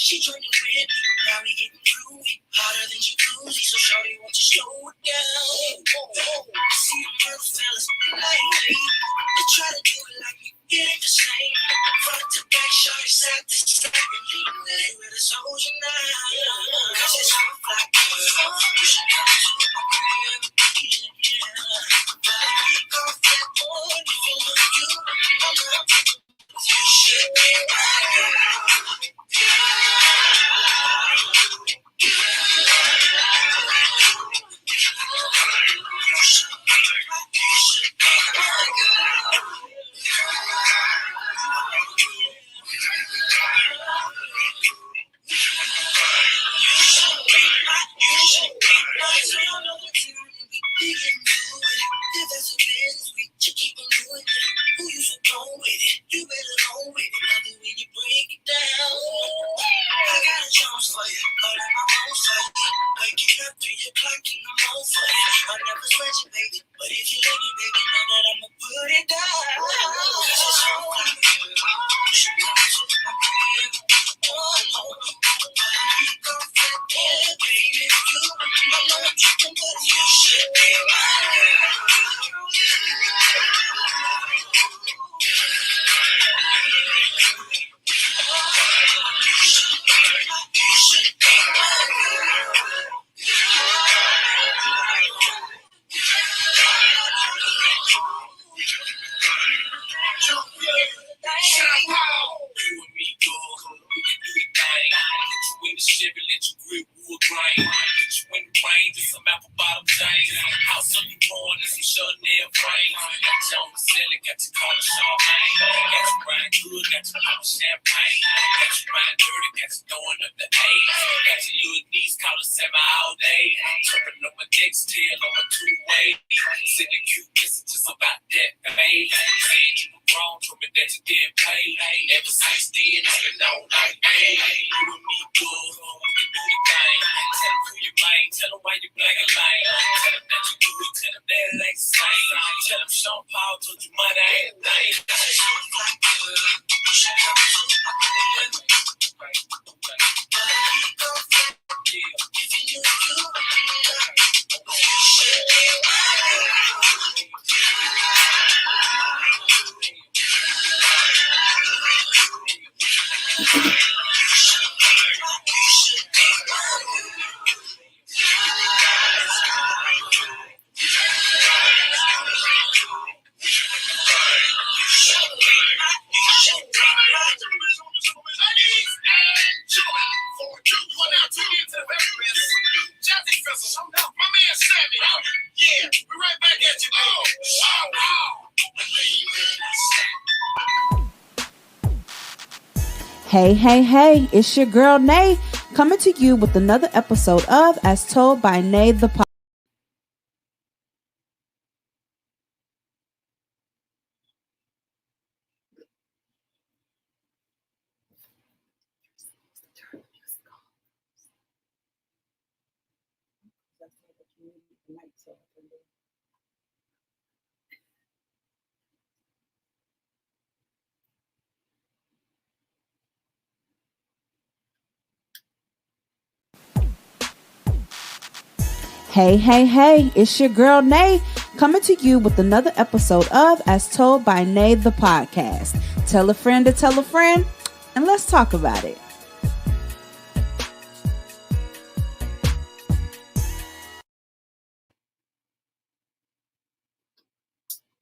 She joining with me, now we getting groovy, harder than jacuzzi, so shorty want to slow it down. See the little fellas like me, they try to do it like me, it ain't the same. Front to back, shorty side to side, and lean with it with a soldier now. Cause it's so fly, you should come to my crib, yeah. We go that morning, you should be my girl. Hey, it's your girl Nay, coming to you with another episode of As Told by Nay the Podcast. Hey, it's your girl Nay, coming to you with another episode of As Told by Nay the Podcast. Tell a friend to tell a friend, and let's talk about it.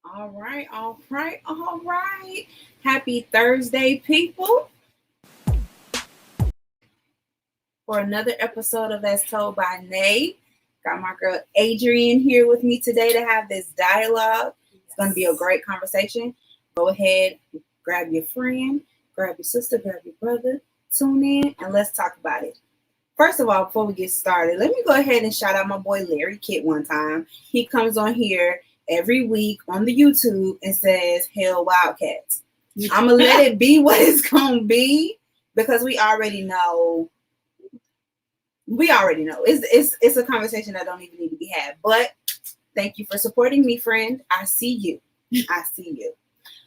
All right. Happy Thursday, people. For another episode of As Told by Nay. Got my girl Adrian here with me today to have this dialogue. It's going to be a great conversation. Go ahead, grab your friend, grab your sister, grab your brother, tune in, and let's talk about it. First of all, before we get started, let me go ahead and shout out my boy Larry Kitt one time. He comes on here every week on the YouTube and says, Hell Wildcats. I'm going to let it be what it's going to be because we already know we already know. It's a conversation that don't even need to be had. But thank you for supporting me, friend. I see you. I see you.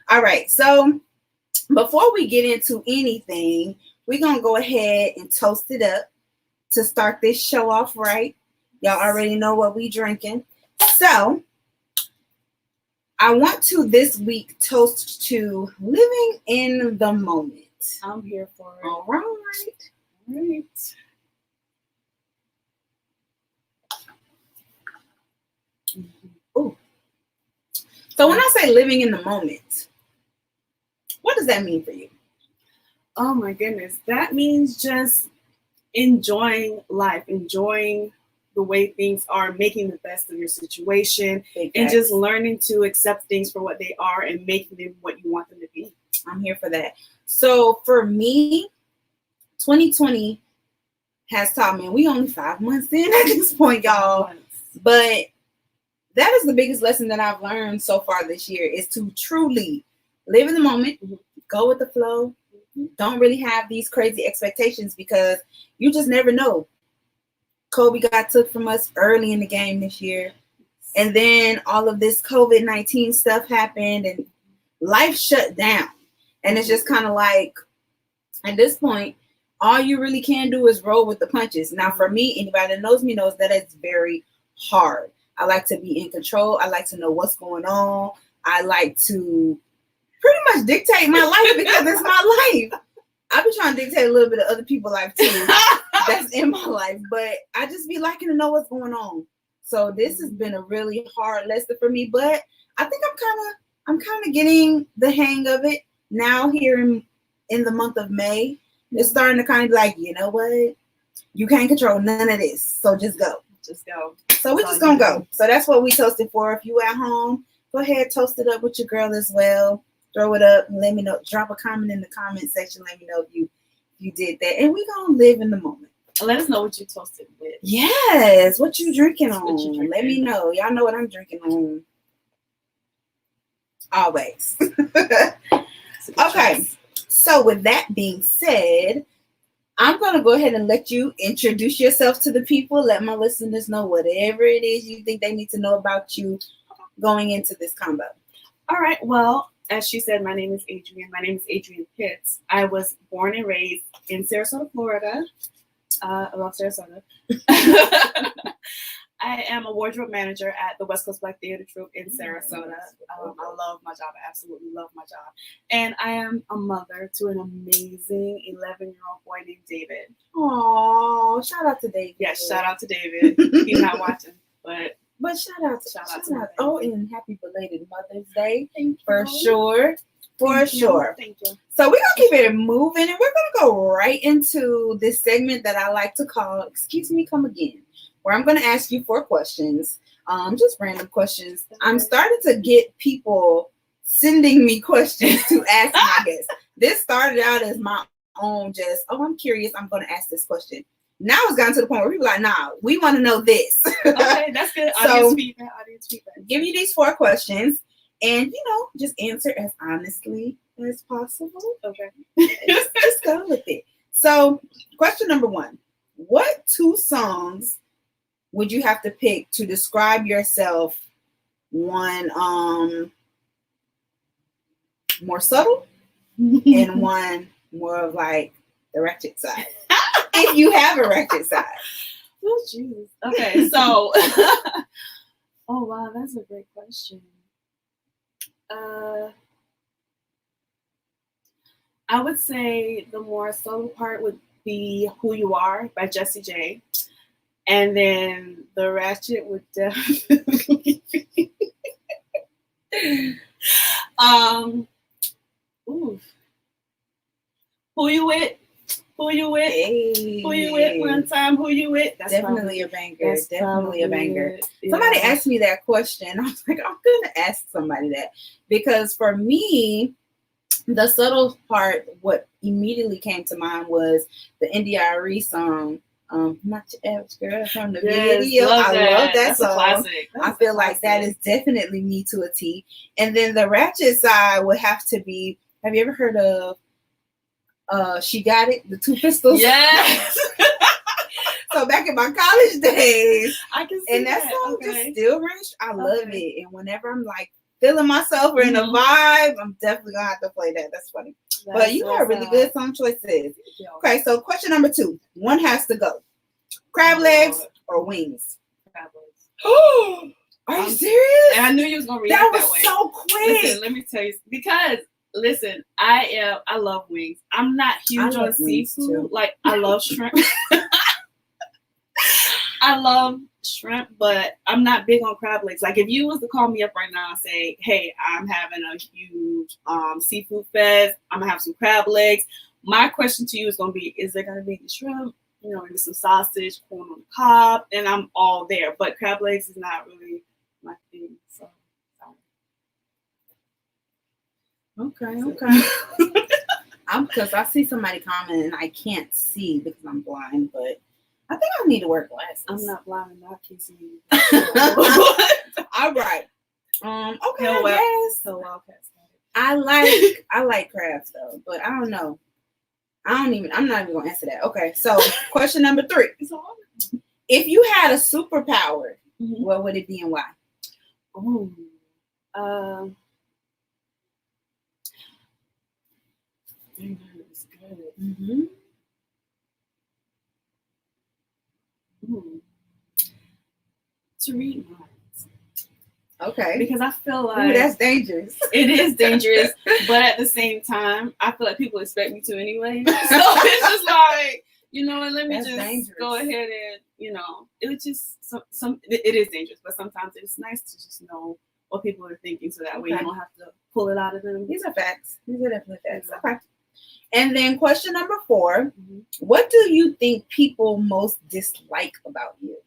All right. So before we get into anything, we're going to go ahead and toast it up to start this show off right. Y'all already know what we drinking. So I want to this week toast to living in the moment. I'm here for it. All right. All right. Ooh. So when I say living in the moment, what does that mean for you? Oh my goodness. That means just enjoying life, enjoying the way things are, making the best of your situation, and just learning to accept things for what they are and making them what you want them to be. I'm here for that. So for me, 2020 has taught me, we only 5 months in at this point, y'all. But that is the biggest lesson that I've learned so far this year, is to truly live in the moment, go with the flow. Don't really have these crazy expectations, because you just never know. Kobe got took from us early in the game this year. And then all of this COVID-19 stuff happened and life shut down. And it's just kind of like, at this point, all you really can do is roll with the punches. Now, for me, anybody that knows me knows that it's very hard. I like to be in control. I like to know what's going on. I like to pretty much dictate my life, because it's my life. I be trying to dictate a little bit of other people's life too. That's in my life, but I just be liking to know what's going on. So this has been a really hard lesson for me, but I think I'm kind of getting the hang of it now. Here in the month of May, it's starting to kind of be like, you know what, you can't control none of this, so just go. So we're just gonna go. So that's what we toasted for. If you at home, go ahead, toast it up with your girl as well. Throw it up and let me know. Drop a comment in the comment section. Let me know if you did that. And we're gonna live in the moment. Let us know what you toasted with. Yes, what you drinking on? Let me know. Y'all know what I'm drinking on. Always. Okay. So with that being said, I'm going to go ahead and let you introduce yourself to the people. Let my listeners know whatever it is you think they need to know about you going into this combo. All right. Well, as she said, my name is Adrienne. My name is Adrienne Pitts. I was born and raised in Sarasota, Florida. I love Sarasota. I am a wardrobe manager at the West Coast Black Theater Troupe in Sarasota. I love my job. I absolutely love my job. And I am a mother to an amazing 11-year-old boy named David. Oh, shout out to David. Yes, shout out to David. He's not watching, but shout out to oh, and happy belated Mother's Day. Thank for you. Sure. For sure. Thank you. So we're going to keep it moving, and we're going to go right into this segment that I like to call, Excuse Me, Come Again, where I'm going to ask you 4 questions, just random questions. I'm starting to get people sending me questions to ask my guests. This started out as my own I'm curious, I'm going to ask this question. Now it's gotten to the point where people are like, nah, we want to know this. Okay, that's good. Audience feedback. Give you these 4 questions, and, just answer as honestly as possible. Okay. just go with it. So, question number 1. What 2 songs would you have to pick to describe yourself? One more subtle and one more of like the ratchet side. If you have a ratchet side. Oh, jeez. Okay, so. Oh, wow, that's a great question. I would say the more subtle part would be Who You Are by Jessie J. And then the ratchet would definitely be Who You With? Who You With? Hey. Who You With? One time, Who You With? That's definitely a banger. Definitely a banger. Yeah. Somebody asked me that question. I was like, I'm going to ask somebody that. Because for me, the subtle part, what immediately came to mind was the NDRE song, Not Your Average Girl, from the video. I love that That's song. A classic. I feel like that is definitely me to a T. And then the ratchet side would have to be, have you ever heard of She Got It, the 2 Pistols? Yes. So back in my college days, I can see and that that. song Okay. just still rings. I love it, I can see and that that. song Okay. just still rings. I love Okay. it, and whenever I'm like feeling myself or in a Mhm. vibe, I'm definitely gonna have to play that. That's funny. But you got really good song choices. Yeah. Okay, so question number 2. One has to go. Crab Oh, legs Lord. or wings? Crab legs. Are you I'm- serious? And I knew you was gonna That react was that way. so quick. Listen, let me tell you, because listen, I love wings. I'm not huge love on wings, seafood. too. Like I love shrimp. I love shrimp, but I'm not big on crab legs. Like if you was to call me up right now and say, "Hey, I'm having a huge seafood fest. I'm gonna have some crab legs." My question to you is gonna be: is there gonna be the shrimp? You know, maybe some sausage, corn on the cob, and I'm all there. But crab legs is not really my thing. So. Okay. Because I see somebody comment and I can't see because I'm blind, but I think I need to wear glasses. I'm not blind and I can see. All right. Okay. Hell, Yes. So Wildcats. I like crabs though, but I don't know. I'm not even gonna answer that. Okay. So question number 3. If you had a superpower, Mm-hmm. what would it be and why? Oh. It's good. Mm-hmm. To read minds. Okay. Because I feel Ooh, like that's dangerous. it is dangerous, but at the same time, I feel like people expect me to anyway. So it's just like, you know what, let me That's just dangerous. go ahead and, you know, it just it is dangerous, but sometimes it's nice to just know what people are thinking so that way you Okay. don't have to pull it out of them. These are facts. These are definitely facts. Yeah. Okay. And then question number 4. Mm-hmm. What do you think people most dislike about you?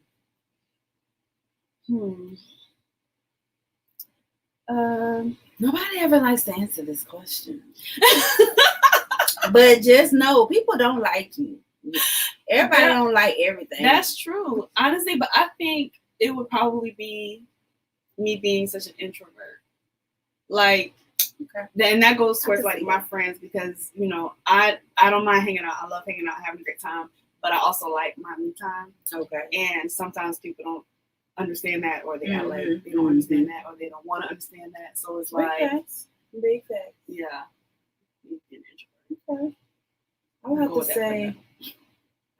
Nobody ever likes to answer this question. But just know, people don't like you. Everybody don't like everything. That's true, honestly. But I think it would probably be me being such an introvert. Like, okay. And that goes towards like my that. friends because, you know, I don't mind hanging out. I love hanging out, having a great time. But I also like my me time. Okay. And sometimes people don't understand that, or they act like Mm-hmm. they don't understand that, or they don't want to understand that. So it's like, big facts. yeah. Okay. I would have to say,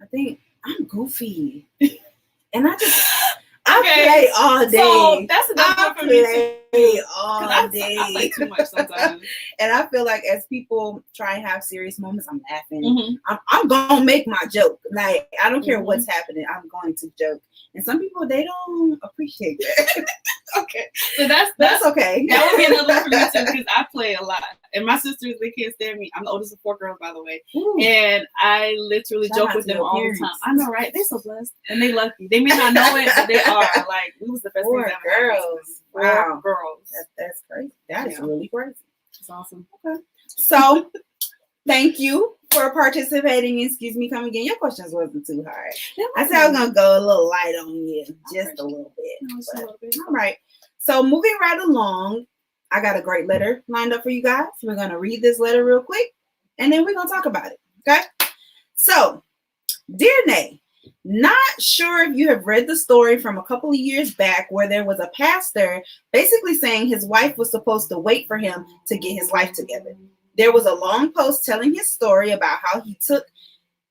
I think I'm goofy, and I play all day. So that's another one for me too. Play all day. I play too much sometimes. And I feel like as people try and have serious moments, I'm laughing. Mm-hmm. I'm gonna make my joke. Like I don't care Mm-hmm. what's happening, I'm going to joke. And some people, they don't appreciate that. Okay, so that's okay. That would be another one for me too because I play a lot, and my sisters, they can't stand me. I'm the oldest of 4 girls, by the way. Ooh. And I literally Shout joke out with to them your all parents. the time. I know, right? They're so blessed, and they lucky. They may not know it, but they are. Like, we was the best 4 things ever happened to girls. them. Wow. 4 girls. That's crazy. That is Yeah. really crazy. It's awesome. Okay. So, thank you for participating. Excuse me, come again. Your questions wasn't too hard. I said I was gonna go a little light on you, just a little bit. All right. So moving right along, I got a great letter lined up for you guys. We're gonna read this letter real quick, and then we're gonna talk about it. Okay. So, dear Nay, not sure if you have read the story from a couple of years back where there was a pastor basically saying his wife was supposed to wait for him to get his life together. There was a long post telling his story about how he took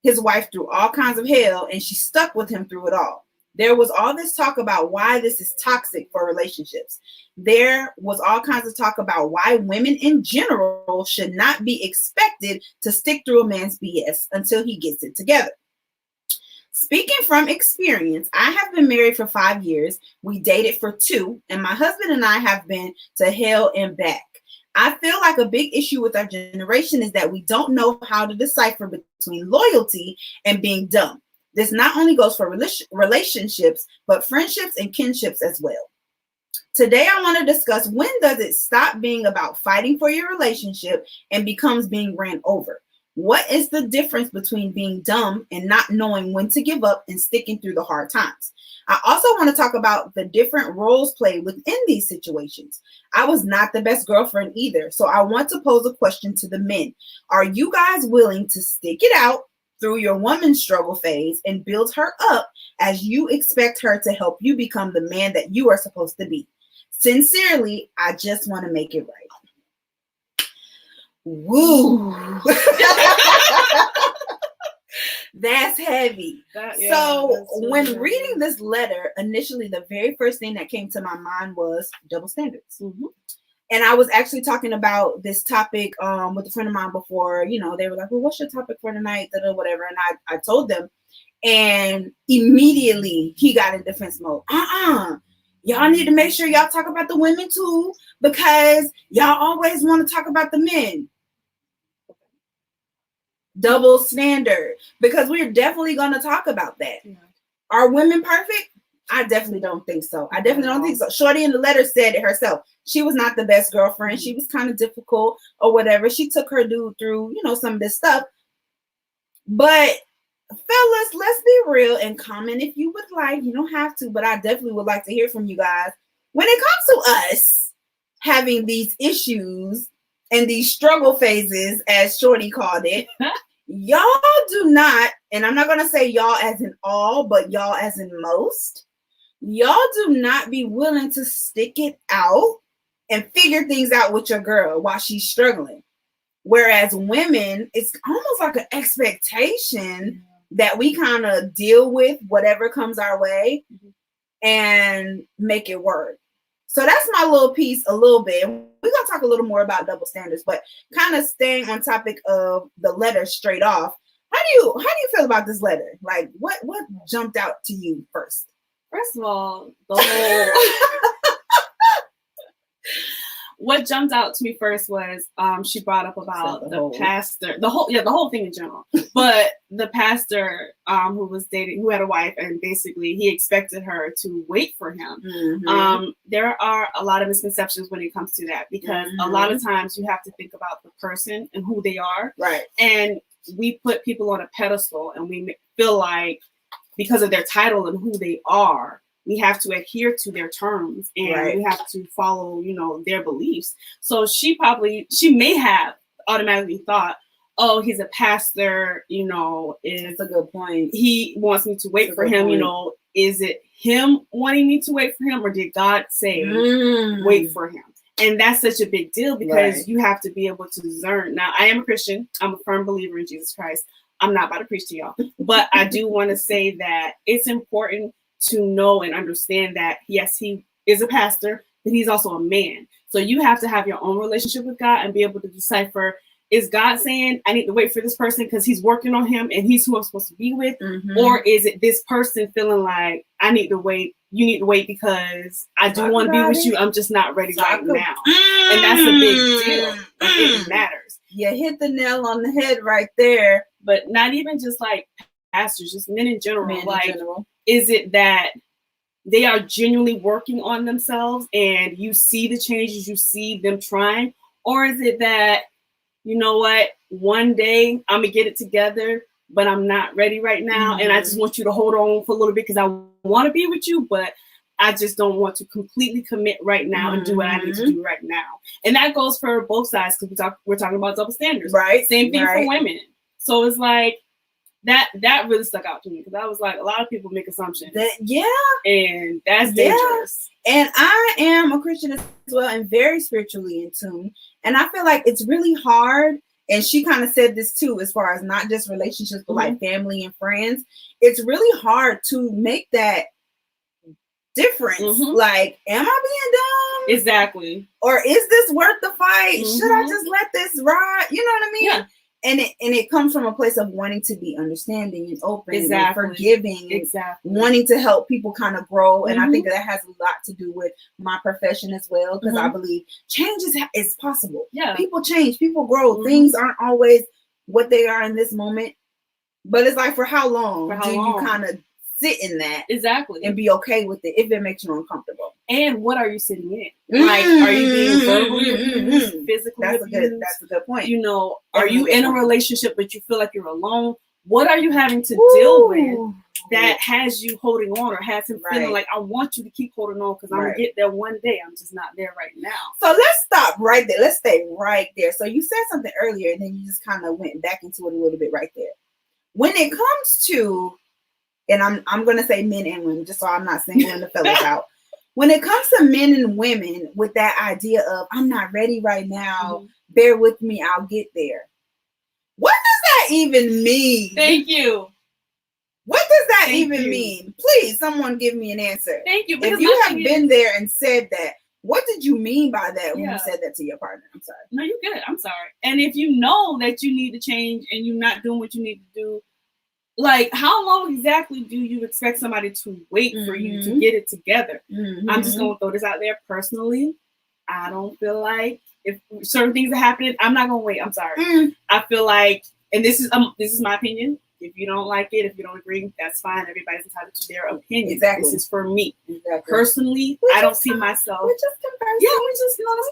his wife through all kinds of hell and she stuck with him through it all. There was all this talk about why this is toxic for relationships. There was all kinds of talk about why women in general should not be expected to stick through a man's BS until he gets it together. Speaking from experience, I have been married for 5 years. We dated for 2, and my husband and I have been to hell and back. I feel like a big issue with our generation is that we don't know how to decipher between loyalty and being dumb. This not only goes for relationships, but friendships and kinships as well. Today, I want to discuss when does it stop being about fighting for your relationship and becomes being ran over? What is the difference between being dumb and not knowing when to give up and sticking through the hard times? I also want to talk about the different roles played within these situations. I was not the best girlfriend either, so I want to pose a question to the men. Are you guys willing to stick it out through your woman's struggle phase and build her up as you expect her to help you become the man that you are supposed to be. Sincerely, I just want to make it right. Woo. That's heavy. So when really reading heavy. This letter, initially, the very first thing that came to my mind was double standards. Mm-hmm. And I was actually talking about this topic with a friend of mine before. You know, they were like, well, what's your topic for tonight? Whatever. And I told them. And immediately he got in defense mode. Y'all need to make sure y'all talk about the women too, because y'all always want to talk about the men. Double standard, because we're definitely going to talk about that. Yeah. Are women perfect? I definitely don't think so. I definitely don't think so. Shorty in the letter said it herself. She was not the best girlfriend. She was kind of difficult or whatever. She took her dude through, you know, some of this stuff. But fellas, let's be real and comment if you would like. You don't have to, but I definitely would like to hear from you guys. When it comes to us having these issues and these struggle phases, as Shorty called it, y'all do not, and I'm not going to say y'all as in all, but y'all as in most, y'all do not be willing to stick it out and figure things out with your girl while she's struggling. Whereas women, it's almost like an expectation that we kind of deal with whatever comes our way and make it work. So that's my little piece a little bit. We're going to talk a little more about double standards, but kind of staying on topic of the letter straight off. How do you feel about this letter? Like what jumped out to you first? First of all, the whole what jumped out to me first was she brought up about the pastor, the whole thing in general. But the pastor who had a wife, and basically he expected her to wait for him. Mm-hmm. There are a lot of misconceptions when it comes to that, because a lot of times you have to think about the person and who they are. Right. And we put people on a pedestal, and we feel like because of their title and who they are, we have to adhere to their terms, and we have to follow, their beliefs. So she may have automatically thought, oh, he's a pastor, That's a good point. He wants me to wait for him, is it him wanting me to wait for him, or did God say wait for him? And that's such a big deal, because you have to be able to discern. Now, I am a Christian. I'm a firm believer in Jesus Christ. I'm not about to preach to y'all, but I do want to say that it's important to know and understand that, yes, he is a pastor, but he's also a man. So you have to have your own relationship with God and be able to decipher, is God saying I need to wait for this person because he's working on him and he's who I'm supposed to be with? Mm-hmm. Or is it this person feeling like I need to wait, you need to wait because I do want to be with you, I'm just not ready right now. And that's a big deal. It matters. You hit the nail on the head right there. But not even just like pastors, just men in general. Is it that they are genuinely working on themselves and you see the changes, you see them trying? Or is it that, you know what, one day I'm going to get it together, but I'm not ready right now. And I just want you to hold on for a little bit because I want to be with you, but I just don't want to completely commit right now and do what I need to do right now. And that goes for both sides, because we're talking about double standards. Right. Same thing for women. So it's like, that really stuck out to me, because I was like, a lot of people make assumptions. And that's dangerous. And I am a Christian as well, and very spiritually in tune. And I feel like it's really hard. And she kind of said this too, as far as not just relationships, but like family and friends. It's really hard to make that difference. Like, am I being dumb? Exactly. Or is this worth the fight? Should I just let this ride? You know what I mean? Yeah. And it comes from a place of wanting to be understanding and open and forgiving, and wanting to help people kind of grow. And I think that has a lot to do with my profession as well, because I believe change is possible. Yeah, people change, people grow. Things aren't always what they are in this moment, but it's like, for how long you kind of sit in that and be okay with it if it makes you uncomfortable? And what are you sitting in? Like, are you being verbally abused, physically abused? That's a good point. Are you in a relationship but you feel like you're alone? What are you having to deal with that has you holding on, or has him feeling like, I want you to keep holding on because I'm going to get there one day. I'm just not there right now. So let's stop right there. Let's stay right there. So you said something earlier and then you just kind of went back into it a little bit right there. when it comes to, and I'm gonna say men and women, just so I'm not singling the fellas out. When it comes to men and women with that idea of I'm not ready right now, bear with me, I'll get there. What does that even mean? Thank you. What does that even mean? Please, someone give me an answer. Thank you. If you have been there and said that, what did you mean by that when you said that to your partner? I'm sorry. No, you're good. I'm sorry. And if you know that you need to change and you're not doing what you need to do, like, how long exactly do you expect somebody to wait for you to get it together? I'm just going to throw this out there personally. I don't feel like if certain things are happening, I'm not going to wait. I'm sorry. I feel like, and this is my opinion. If you don't like it, if you don't agree, that's fine. Everybody's entitled to their opinion. Exactly. This is for me. Exactly. Personally, I don't see myself. We're just conversing. Yeah,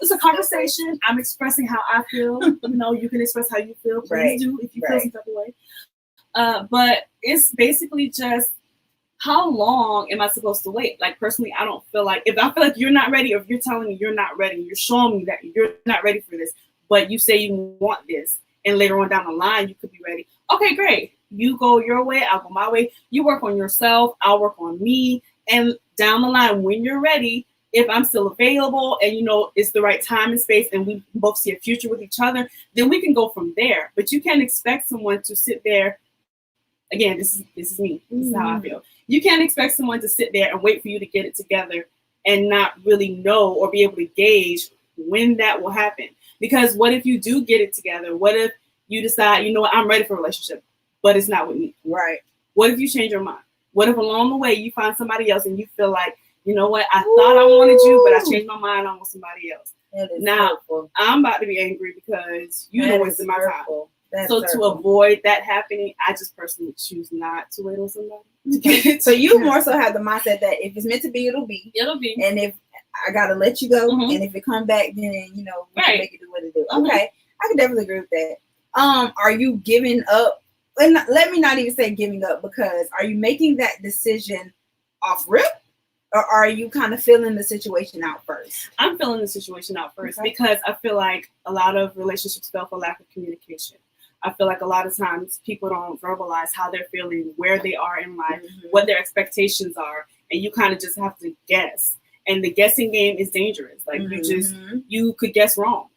it's a conversation. I'm expressing how I feel. You can express how you feel. Please do if you feel some type of way. But it's basically just, how long am I supposed to wait? Like, personally, I don't feel like, if I feel like you're not ready, or if you're telling me you're not ready, you're showing me that you're not ready for this, but you say you want this, and later on down the line, you could be ready. Okay, great. You go your way, I'll go my way. You work on yourself, I'll work on me. And down the line, when you're ready, if I'm still available and it's the right time and space and we both see a future with each other, then we can go from there. But you can't expect someone to sit there. Again, this is me. This is how I feel. You can't expect someone to sit there and wait for you to get it together and not really know or be able to gauge when that will happen. Because what if you do get it together? What if you decide, I'm ready for a relationship, but it's not with me? Right. What if you change your mind? What if along the way you find somebody else and you feel like, you know what, I thought I wanted you, but I changed my mind, I want somebody else. Now, hurtful. I'm about to be angry because you wasted my time. So to avoid that happening, I just personally choose not to wait on somebody. So you more so have the mindset that if it's meant to be, it'll be. It'll be. And if I gotta let you go, and if it come back, then we can make it do what it do. Okay, I can definitely agree with that. Are you giving up? And let me not even say giving up, because are you making that decision off rip? Or are you kind of feeling the situation out first? I'm feeling the situation out first because I feel like a lot of relationships fail for lack of communication. I feel like a lot of times people don't verbalize how they're feeling, where they are in life, what their expectations are, and you kind of just have to guess. And the guessing game is dangerous. Like you could guess wrong,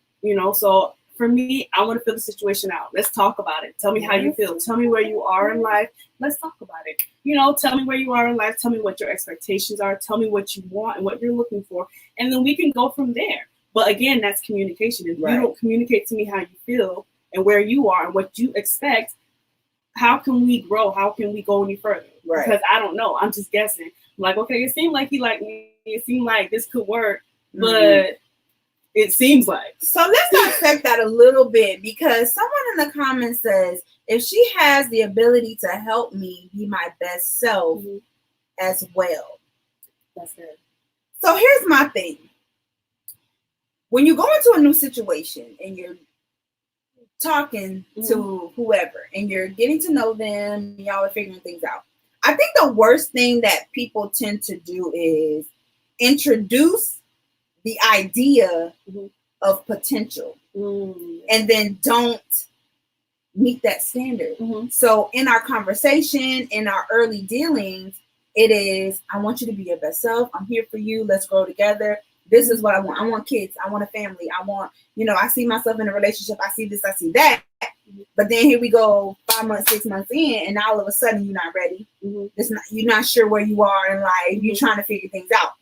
So for me, I want to feel the situation out. Let's talk about it. Tell me how you feel. Tell me where you are in life. Let's talk about it. Tell me where you are in life. Tell me what your expectations are. Tell me what you want and what you're looking for. And then we can go from there. But again, that's communication. If you don't communicate to me how you feel and where you are and what you expect, how can we grow? How can we go any further? Because I don't know. I'm just guessing. I'm like, okay, it seemed like he liked me. It seemed like this could work. But it seems like. So let's dissect that a little bit, because someone in the comments says, if she has the ability to help me be my best self as well. That's it. So here's my thing. When you go into a new situation and you're talking to whoever and you're getting to know them, y'all are figuring things out, I think the worst thing that people tend to do is introduce the idea of potential and then don't meet that standard. So in our conversation, in our early dealings, it is, I want you to be your best self. I'm here for you. Let's grow together. This is what I want. I want kids. I want a family. I want, I see myself in a relationship. I see this, I see that. But then here we go 5 months, 6 months in, and now all of a sudden you're not ready. You're not sure where you are in life. You're trying to figure things out.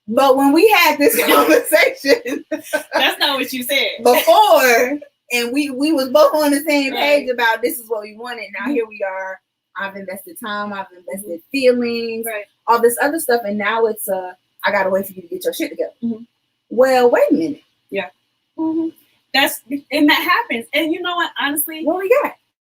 But when we had this conversation, that's not what you said before, and we was both on the same page about this is what we wanted. Now here we are. I've invested time. I've invested feelings, all this other stuff, and now it's I gotta wait for you to get your shit together. Well, wait a minute. Yeah. And that happens. And you know what? Honestly, what we got?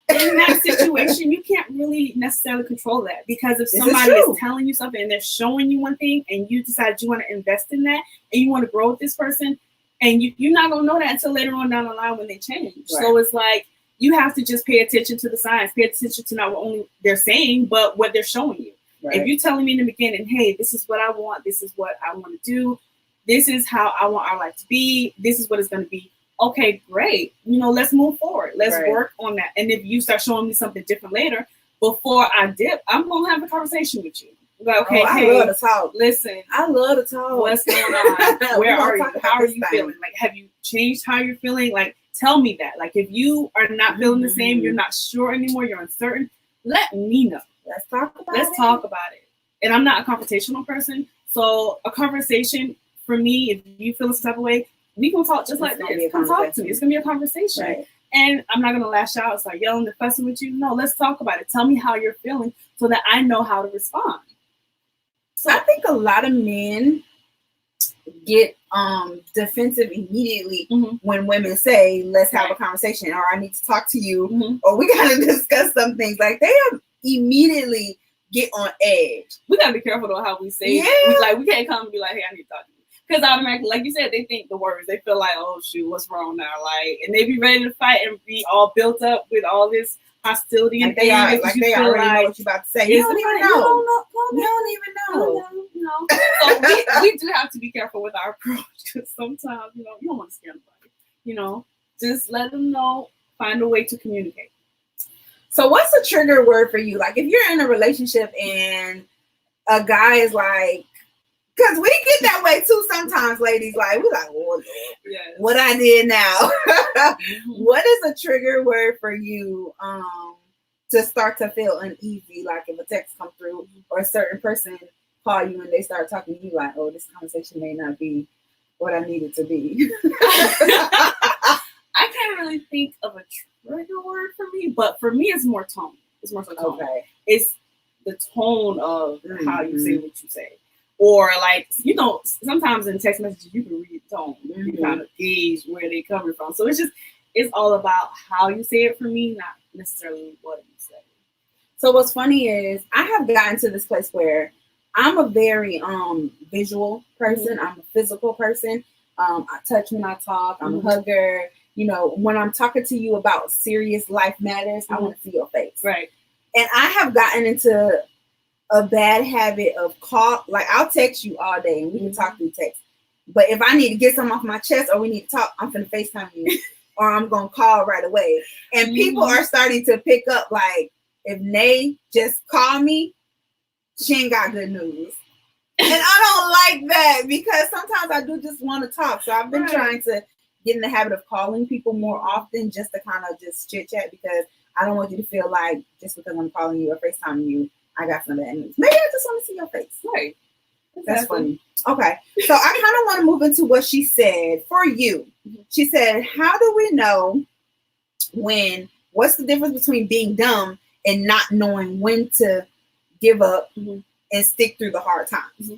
In that situation, you can't really necessarily control that, because if somebody is telling you something and they're showing you one thing and you decide you want to invest in that and you want to grow with this person, and you're not going to know that until later on down the line when they change. So it's like, you have to just pay attention to the signs, pay attention to not what only they're saying, but what they're showing you. If you're telling me in the beginning, hey, this is what I want, this is what I want to do, this is how I want our life to be, this is what it's going to be, okay, great. Let's move forward. Let's Right. work on that. And if you start showing me something different later, before I dip, I'm gonna have a conversation with you. Like, okay, I hey, love to talk. listen, I love to talk. what's going on? We Where gonna are you? talk about How are this you thing. feeling? Like, have you changed how you're feeling? Like, tell me that. Like, if you are not feeling the same, Mhm. you're not sure anymore, you're uncertain, let me know. Let's talk about it. Let's talk about it. And I'm not a confrontational person. So a conversation for me, if you feel some type of way, we can talk just It's like gonna be this. a Come talk to conversation. me. It's gonna be a conversation. Right. And I'm not gonna lash out. It's like yelling and fussing with you. No, let's talk about it. Tell me how you're feeling so that I know how to respond. So I think a lot of men get defensive immediately Mhm. when women say, let's have a Right. conversation, or I need to talk to you, Mhm. or we gotta discuss some things. Like they immediately get on edge. We gotta be careful though how we say Yeah. it. We can't come and be like, hey, I need to talk to you. Because automatically, like you said, they think the words. They feel like, oh shoot, what's wrong now? Like, and they be ready to fight and be all built up with all this hostility and Like they are, things. like You they feel already know like, what you're about to say. You don't even know. You don't even know. No. So we do have to be careful with our approach because sometimes, you don't want to scare anybody. Just let them know, find a way to communicate. So what's a trigger word for you? Like if you're in a relationship and a guy is like, because we get that way too sometimes, ladies. Like we're like, oh, Yes. what I did now. Mhm. What is a trigger word for you to start to feel uneasy? Like if a text come through or a certain person call you and they start talking to you, like, oh, this conversation may not be what I need it to be. I can't really think of a trigger word for me, but for me, it's more tone. It's more so tone. Okay. It's the tone of how you say Mhm. what you say. Or like, sometimes in text messages, you can read the tone. You Mhm. kind of gauge where they're coming from. So it's all about how you say it for me, not necessarily what you say. So what's funny is I have gotten to this place where I'm a very visual person. I'm a physical person. I touch when I talk. I'm Mhm. a hugger. When I'm talking to you about serious life matters, I want to see your face. Right. And I have gotten into a bad habit of I'll text you all day and we can talk through text. But if I need to get something off my chest or we need to talk, I'm gonna FaceTime you or I'm gonna call right away. And people are starting to pick up like if Nay just call me, she ain't got good news. And I don't like that because sometimes I do just want to talk. So I've been trying to get in the habit of calling people more often just to kind of just chit chat because I don't want you to feel like just because I'm calling you or FaceTiming you, I got some bad news. Maybe I just want to see your face. Right. That's funny. Okay. So I kind of want to move into what she said for you. She said, how do we know what's the difference between being dumb and not knowing when to give up and stick through the hard times?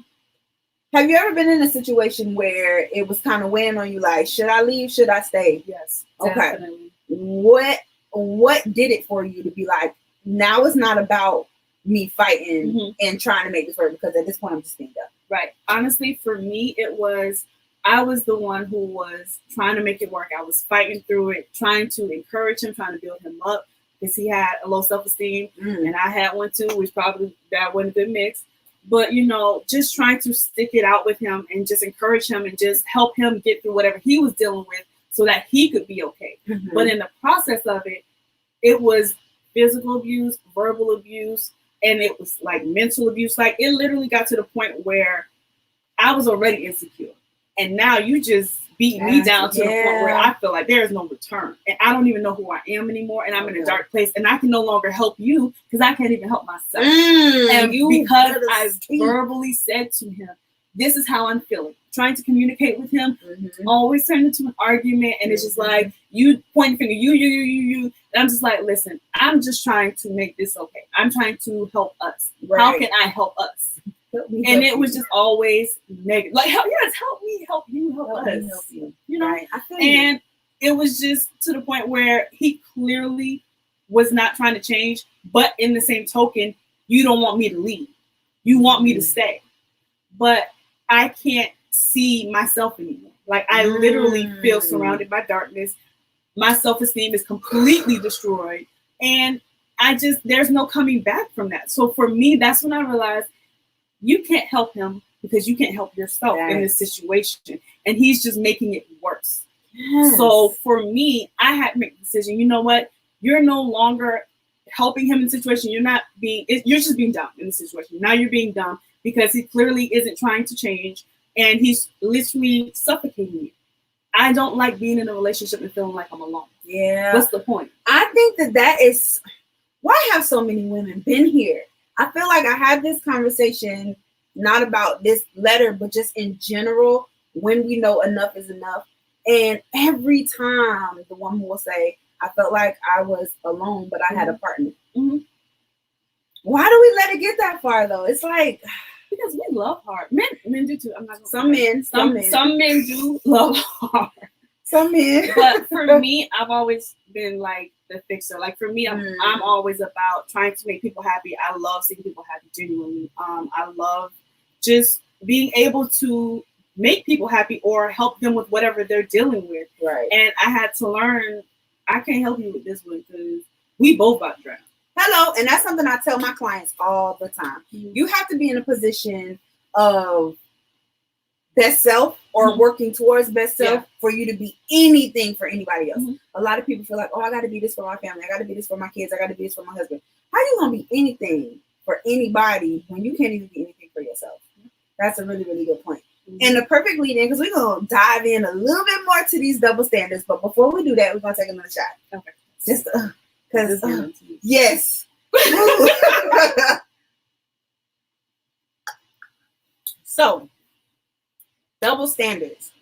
Have you ever been in a situation where it was kind of weighing on you, like, should I leave? Should I stay? Yes. Okay. Definitely. What did it for you to be like, now it's not about me fighting and trying to make this work because at this point I'm just being dumb? Right. Honestly, for me, I was the one who was trying to make it work. I was fighting through it, trying to encourage him, trying to build him up because he had a low self-esteem and I had one too, which probably that wasn't a good mix. But, just trying to stick it out with him and just encourage him and just help him get through whatever he was dealing with so that he could be okay. But in the process of it, it was physical abuse, verbal abuse, and it was like mental abuse. Like it literally got to the point where I was already insecure. And now you just beat me down to the point where I feel like there is no return. And I don't even know who I am anymore. And I'm in a dark place. And I can no longer help you because I can't even help myself. And because I verbally said to him, this is how I'm feeling. Trying to communicate with him, always turned into an argument. And it's just like, you point finger, you. And I'm just like, listen, I'm just trying to make this okay. I'm trying to help us. Right. How can I help us? And it was just always negative. Like, help me, help you, help us. Help you. Right. And it was just to the point where he clearly was not trying to change. But in the same token, you don't want me to leave. You want me to stay. But I can't see myself anymore. Like, I literally feel surrounded by darkness. My self-esteem is completely destroyed. And there's no coming back from that. So for me, that's when I realized you can't help him because you can't help yourself in this situation. And he's just making it worse. Yes. So for me, I had to make the decision. You know what? You're no longer helping him in the situation. You're just being dumb in the situation. Now you're being dumb because he clearly isn't trying to change, and he's literally suffocating you. I don't like being in a relationship and feeling like I'm alone. Yeah. What's the point? I think that is why have so many women been here? I feel like I had this conversation not about this letter, but just in general, when we know enough is enough. And every time the woman will say, I felt like I was alone, but I had a partner. Mm-hmm. Why do we let it get that far though? It's like because we love hard. Men do too. I'm not gonna some men do love hard. Some men. But for me, I've always been like the fixer. Like for me, I'm always about trying to make people happy. I love seeing people happy genuinely. I love just being able to make people happy or help them with whatever they're dealing with. Right. And I had to learn I can't help you with this one because we both about to drown. Hello, and that's something I tell my clients all the time. Mm-hmm. You have to be in a position of best self or working towards best self for you to be anything for anybody else. A lot of people feel like, oh, I got to be this for my family. I got to be this for my kids. I got to be this for my husband. How you going to be anything for anybody when you can't even be anything for yourself? That's a really, really good point. And the perfect lead in, because we're going to dive in a little bit more to these double standards. But before we do that, we're going to take another shot. Okay. Just because, yes. So, double standards.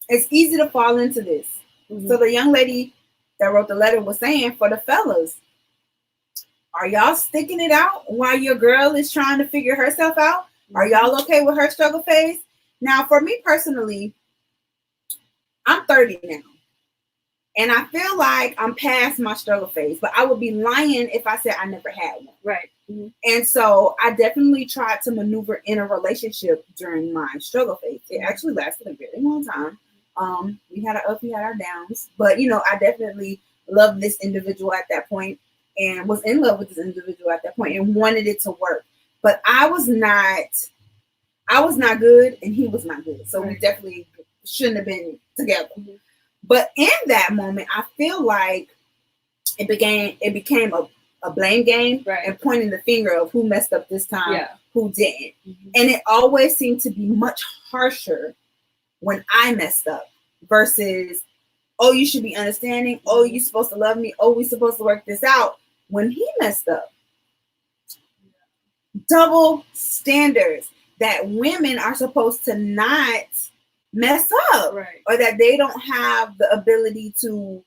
It's easy to fall into this. So the young lady that wrote the letter was saying, for the fellas, are y'all sticking it out while your girl is trying to figure herself out? Are y'all okay with her struggle phase? Now, for me personally, I'm 30 now. And I feel like I'm past my struggle phase, but I would be lying if I said I never had one. Right. And so I definitely tried to maneuver in a relationship during my struggle phase. It actually lasted a very long time. We had our ups, we had our downs, but I definitely loved this individual at that point and was in love with this individual at that point and wanted it to work. But I was not good and he was not good. So we definitely shouldn't have been together. But in that moment, I feel like it became a blame game and pointing the finger of who messed up this time, who didn't. And it always seemed to be much harsher when I messed up versus, oh, you should be understanding. Oh, you're supposed to love me. Oh, we're supposed to work this out. When he messed up, double standards that women are supposed to not mess up, or that they don't have the ability to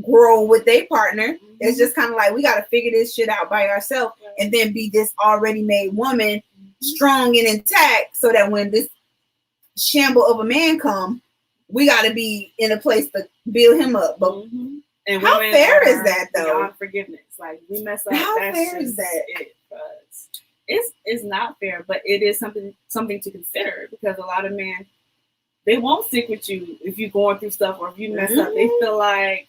grow with their partner. It's just kind of like we got to figure this shit out by ourselves and then be this already made woman, strong and intact, so that when this shamble of a man come, we got to be in a place to build him up. But and how fair is that though? Beyond forgiveness, like we mess up. How fair is that? It's not fair, but it is something to consider because a lot of men, they won't stick with you if you're going through stuff or if you mess up. They feel like,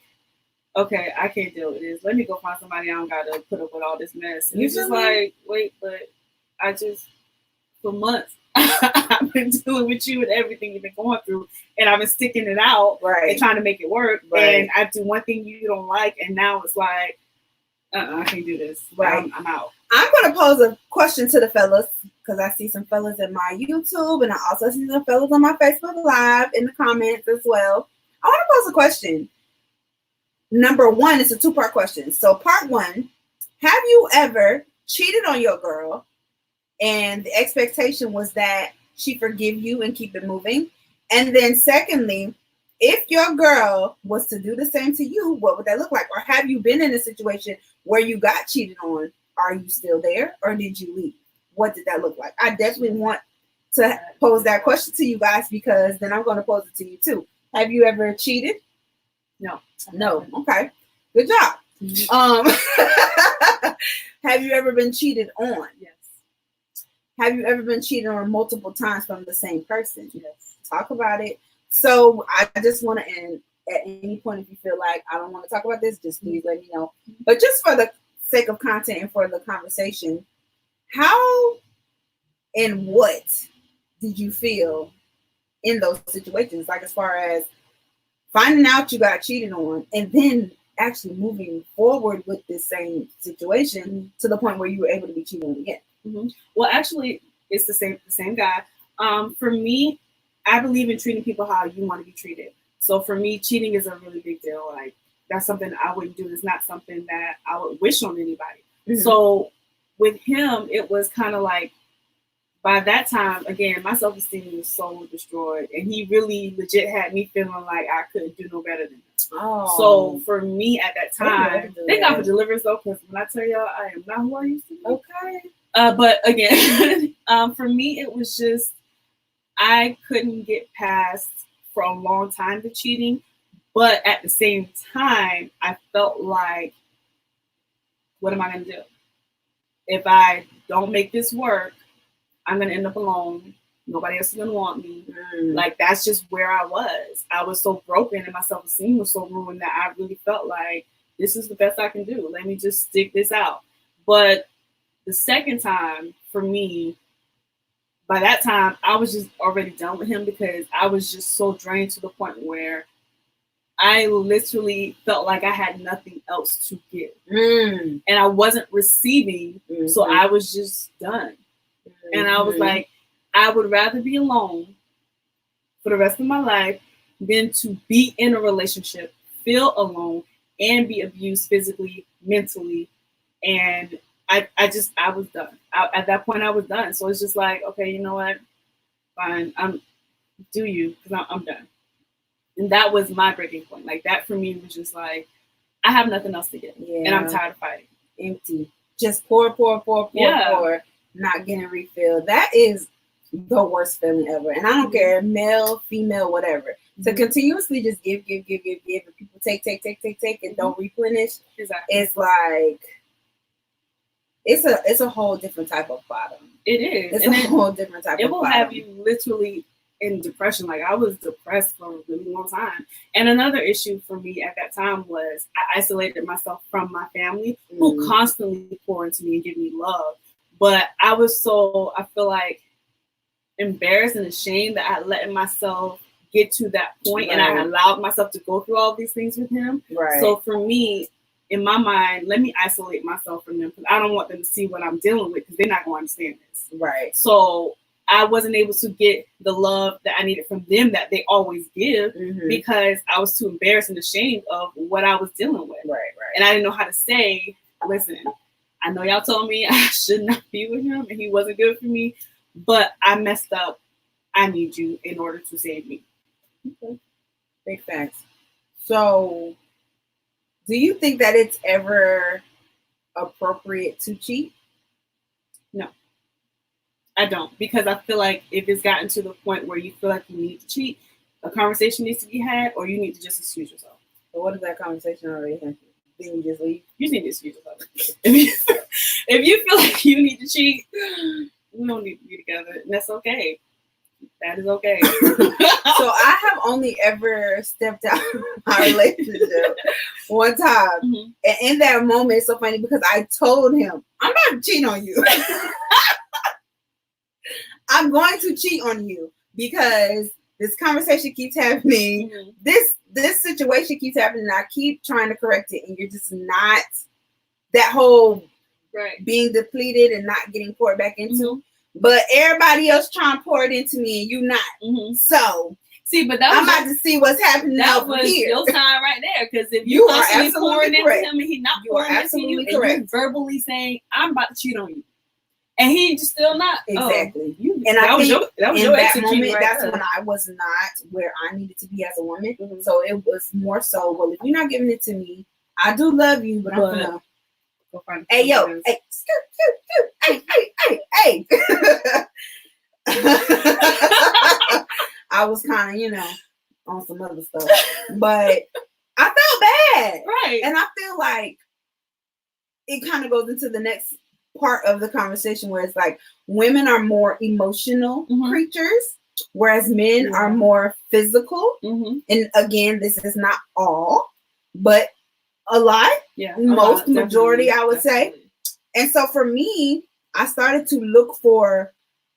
okay, I can't deal with this. Let me go find somebody. I don't got to put up with all this mess. And it's just like, wait, but for months, I've been dealing with you and everything you've been going through. And I've been sticking it out and trying to make it work. And I do one thing you don't like. And now it's like, I can't do this. I'm out. I'm going to pose a question to the fellas because I see some fellas in my YouTube and I also see some fellas on my Facebook Live in the comments as well. I want to pose a question. Number one, it's a two-part question. So part one, have you ever cheated on your girl and the expectation was that she forgive you and keep it moving? And then secondly, if your girl was to do the same to you, what would that look like? Or have you been in a situation where you got cheated on? Are you still there or did you leave? What did that look like? I definitely want to pose that question to you guys because then I'm going to pose it to you too. Have you ever cheated? No. Okay. Good job. Have you ever been cheated on? Yes. Have you ever been cheated on multiple times from the same person? Yes. Talk about it. So I just want to end at any point if you feel like I don't want to talk about this, just please let me know. But just for the sake of content and for the conversation, how and what did you feel in those situations? Like as far as finding out you got cheated on, and then actually moving forward with this same situation to the point where you were able to be cheated on again. Mm-hmm. Well, actually, it's the same guy. For me, I believe in treating people how you want to be treated. So for me, cheating is a really big deal. Like, that's something I wouldn't do. It's not something that I would wish on anybody. Mm-hmm. So with him, it was kind of like, by that time, again, my self-esteem was so destroyed, and he really legit had me feeling like I couldn't do no better than him. Oh. So for me at that time, thank God for deliverance though, because when I tell y'all, I am not who I used to be. Okay. But again, for me, it was just, I couldn't get past for a long time the cheating, but at the same time, I felt like, what am I going to do? If I don't make this work, I'm going to end up alone. Nobody else is going to want me. Like, that's just where I was. I was so broken and my self-esteem was so ruined that I really felt like this is the best I can do. Let me just stick this out. But the second time, for me, by that time, I was just already done with him because I was just so drained to the point where I literally felt like I had nothing else to give. And I wasn't receiving, so I was just done. And I was like, I would rather be alone for the rest of my life than to be in a relationship, feel alone, and be abused physically, mentally. And I was done. At that point, I was done. So it's just like, okay, you know what? Fine. Do you, because I'm done. And that was my breaking point. Like, that for me was just like, I have nothing else to give. Yeah. And I'm tired of fighting. Empty. Just pour, not getting refilled. That is the worst feeling ever. And I don't care, male, female, whatever. To continuously just give, and people take, and don't replenish, it's like, it's a whole different type of bottom. It is. It's a whole different type of bottom. It will have you literally in depression. Like, I was depressed for a really long time. And another issue for me at that time was I isolated myself from my family, who constantly pour into me and give me love. But I was so, I feel like, embarrassed and ashamed that I had let myself get to that point, and I allowed myself to go through all these things with him. So for me, in my mind, let me isolate myself from them, because I don't want them to see what I'm dealing with, because they're not going to understand this. So I wasn't able to get the love that I needed from them that they always give, because I was too embarrassed and ashamed of what I was dealing with. And I didn't know how to say, listen, I know y'all told me I should not be with him and he wasn't good for me, but I messed up. I need you in order to save me. Okay. Big facts. So, do you think that it's ever appropriate to cheat? No, I don't, because I feel like if it's gotten to the point where you feel like you need to cheat, a conversation needs to be had, or you need to just excuse yourself. But what if that conversation already happened? Then you just leave? You need to excuse yourself. If you feel like you need to cheat, we don't need to be together, and that's okay. That is okay. So I have only ever stepped out of my relationship one time. And in that moment, it's so funny because I told him, I'm not cheating on you. I'm going to cheat on you because this conversation keeps happening. This situation keeps happening. And I keep trying to correct it. And you're just not, that whole being depleted and not getting poured back into. But everybody else trying to pour it into me and you not. So, see, but I'm about to see what's happening that over was here. Your sign right there, because if you are constantly absolutely pouring correct. into him and he's not You are pouring into absolutely you, correct. and you verbally saying, "I'm about to cheat on you," and he just still not. Exactly. And I think that was in your that executing moment, right that's there. when I was not where I needed to be as a woman. So it was more so, well, if you're not giving it to me, I do love you, but I'm gonna go find. Hey, yo, hey, hey. I was kind of, on some other stuff, but I felt bad. Right. And I feel like it kind of goes into the next part of the conversation where it's like women are more emotional creatures, whereas men are more physical. And again, this is not all, but a lot. Most majority, I would say. And so for me, I started to look for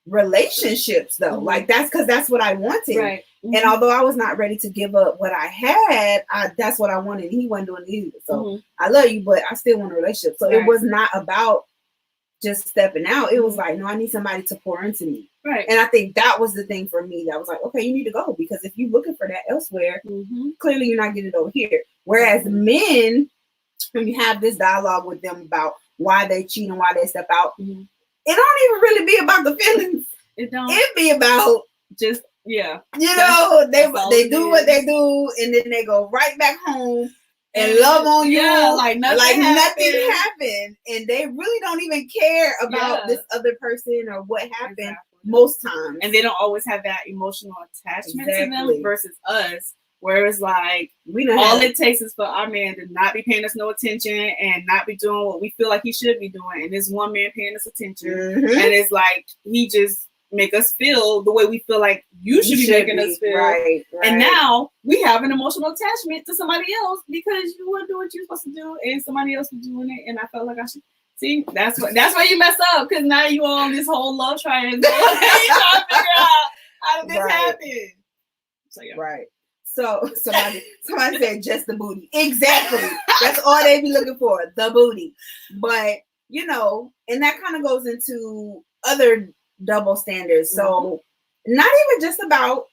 relationships though. Like that's because that's what I wanted. And although I was not ready to give up what I had, that's what I wanted. He wasn't doing it either. So I love you, but I still want a relationship. So it was not about just stepping out. It was like, no, I need somebody to pour into me. Right. And I think that was the thing for me. That was like, okay, you need to go, because if you're looking for that elsewhere, clearly you're not getting it over here. Whereas men, when you have this dialogue with them about why they cheat and why they step out, it don't even really be about the feelings. It don't. It be about just, yeah. You know, they do what they do, and then they go right back home and love on you like nothing happened. And they really don't even care about this other person or what happened most times. And they don't always have that emotional attachment to them versus us, where it's like all it takes is for our man to not be paying us no attention and not be doing what we feel like he should be doing. And this one man paying us attention. And it's like he just make us feel the way we feel like you should be making us feel. Right. And now we have an emotional attachment to somebody else because you wouldn't do what you're supposed to do and somebody else was doing it. And I felt like I should see that's why you mess up, because now you on this whole love triangle. You trying to figure out how did this happen. So yeah. Right. So somebody said just the booty. Exactly. That's all they be looking for, the booty. But you know, and that kind of goes into other double standards. So not even just about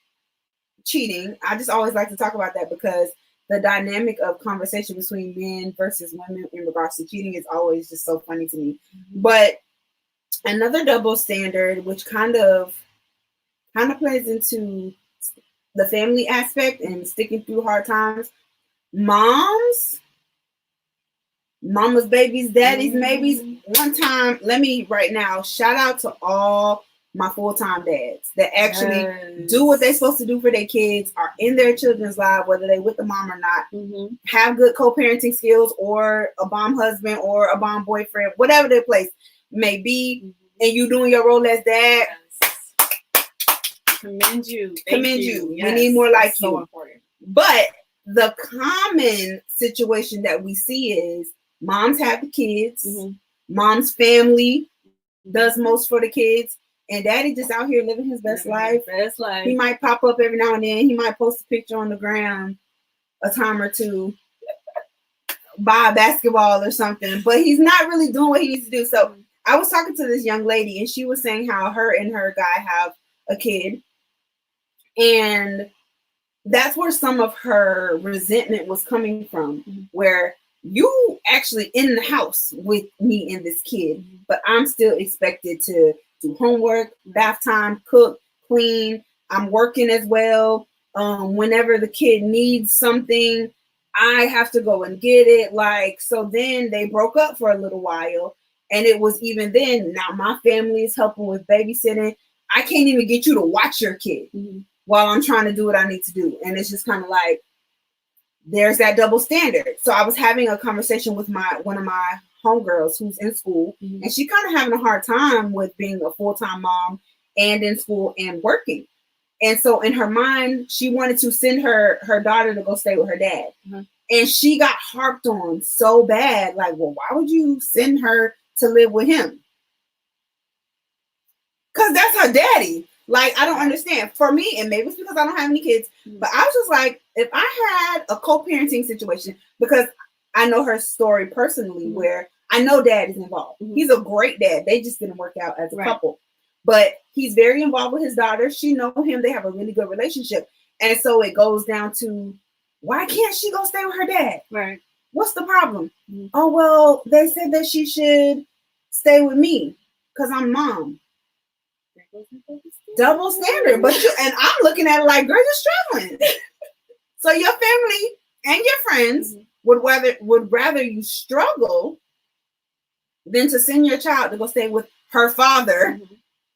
cheating. I just always like to talk about that because the dynamic of conversation between men versus women in regards to cheating is always just so funny to me. But another double standard, which kind of plays into the family aspect and sticking through hard times, mama's babies, daddy's maybes. One time, let me right now shout out to all my full-time dads that actually do what they're supposed to do for their kids, are in their children's lives, whether they with the mom or not, have good co-parenting skills, or a bomb husband or a bomb boyfriend, whatever their place may be, and you doing your role as dad. Commend you. Yes. We need more like you. So important. But the common situation that we see is moms have the kids, mom's family does most for the kids, and daddy just out here living his best life. He might pop up every now and then. He might post a picture on the ground a time or two, buy a basketball or something, but he's not really doing what he needs to do. So I was talking to this young lady, and she was saying how her and her guy have a kid, and that's where some of her resentment was coming from, where you actually in the house with me and this kid, but I'm still expected to do homework, bath time, cook, clean. I'm working as well. Whenever the kid needs something, I have to go and get it. Like, so then they broke up for a little while. And it was even then, now my family is helping with babysitting. I can't even get you to watch your kid while I'm trying to do what I need to do. And it's just kind of like, there's that double standard. So I was having a conversation with one of my homegirls who's in school, and she kind of having a hard time with being a full-time mom and in school and working. And so in her mind, she wanted to send her daughter to go stay with her dad. And she got harped on so bad, like, well, why would you send her to live with him? Because that's her daddy. Like, I don't understand. For me, and maybe it's because I don't have any kids, but I was just like, if I had a co-parenting situation, because I know her story personally, where I know dad is involved. He's a great dad. They just didn't work out as a couple. But he's very involved with his daughter. She know him. They have a really good relationship. And so it goes down to, why can't she go stay with her dad? Right. What's the problem? Oh, well, they said that she should stay with me because I'm mom. Double standard. But and I'm looking at it like, girl, you're struggling. So your family and your friends would rather you struggle than to send your child to go stay with her father,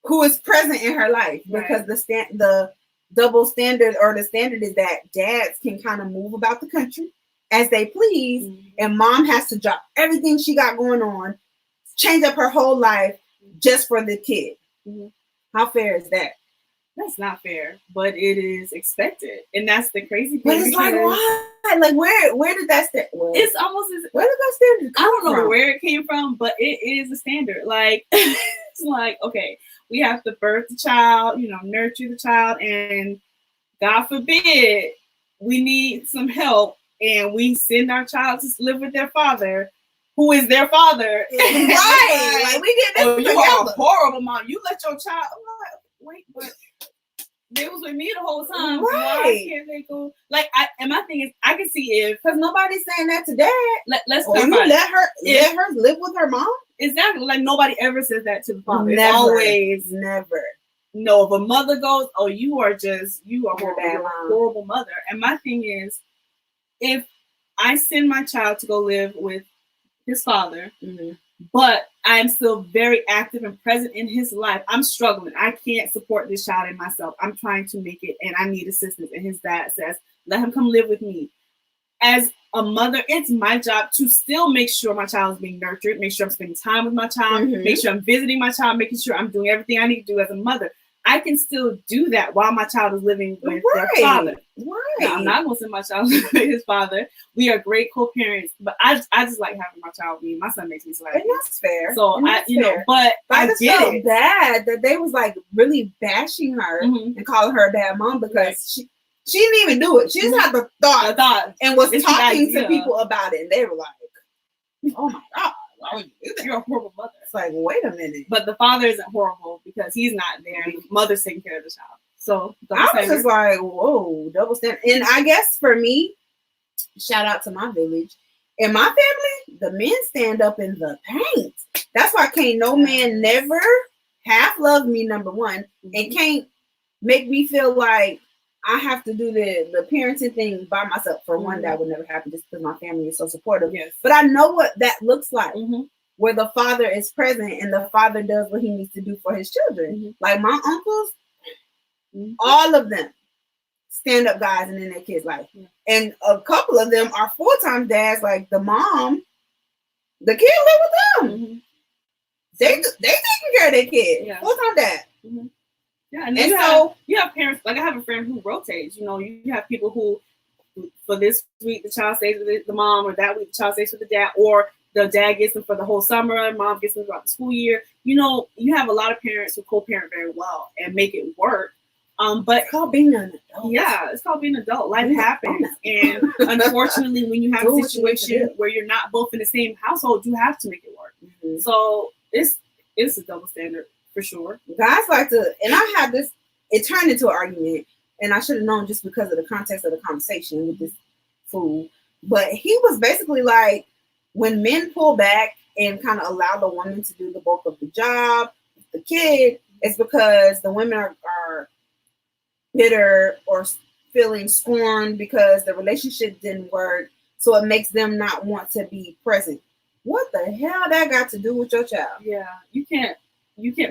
who is present in her life, because the double standard, or the standard, is that dads can kind of move about the country as they please, and mom has to drop everything she got going on, change up her whole life just for the kid. How fair is that? That's not fair, but it is expected, and that's the crazy thing. But it's like, why? Like, where did that stand? Well, it's almost as, where did that standard come I don't know from? where it came from, but it is a standard. Like, it's like, okay, we have to birth the child, nurture the child, and God forbid, we need some help and we send our child to live with their father, who is their father. Right. Like, we did this you together. are a horrible mom. You let your child, I'm like, wait, but they was with me the whole time. Right. Why can't they go? Like, and my thing is, I can see if, because nobody's saying that to dad. Let's or you let her live with her mom. Exactly. Like, nobody ever says that to the father. Never. It's always never. No, if a mother goes, oh, you are bad a horrible mother. And my thing is, if I send my child to go live with his father, but I'm still very active and present in his life, I'm struggling. I can't support this child and myself. I'm trying to make it and I need assistance. And his dad says, let him come live with me. As a mother, it's my job to still make sure my child is being nurtured, make sure I'm spending time with my child, make sure I'm visiting my child, making sure I'm doing everything I need to do as a mother. I can still do that while my child is living with their father. Right. Now, I'm not going to send my child with his father. We are great co-parents, but I just like having my child with me. My son makes me so happy. And that's fair. So but I just felt bad that they was like really bashing her and calling her a bad mom because she didn't even do it. She just had the thought and was talking to people about it. And they were like, oh my God. You're a horrible mother. It's like, wait a minute. But the father isn't horrible because he's not there. The mother's taking care of the child. So I was just like, whoa, double standard. And I guess for me, shout out to my village. In my family, the men stand up in the paint. That's why can't no man never half love me, number one, and can't make me feel like I have to do the parenting thing by myself. For one, that would never happen just because my family is so supportive. Yes. But I know what that looks like, where the father is present and the father does what he needs to do for his children. Like my uncles, all of them stand up guys and in their kids' life. And a couple of them are full-time dads, like the mom, the kid live with them. They taking care of their kid. Full-time dad. Yeah, and you have parents, like I have a friend who rotates. You have people who, for this week, the child stays with the mom, or that week, the child stays with the dad, or the dad gets them for the whole summer, mom gets them throughout the school year. You have a lot of parents who co-parent very well and make it work. But it's called being an adult. Yeah, it's called being an adult. Life happens. And unfortunately, when you have a situation where you're not both in the same household, you have to make it work. So it's a double standard. For sure. Guys like to, and I had this, it turned into an argument, and I should have known just because of the context of the conversation with this fool. But he was basically like, when men pull back and kind of allow the woman to do the bulk of the job, the kid, it's because the women are bitter or feeling scorned because the relationship didn't work. So it makes them not want to be present. What the hell that got to do with your child? Yeah, you can't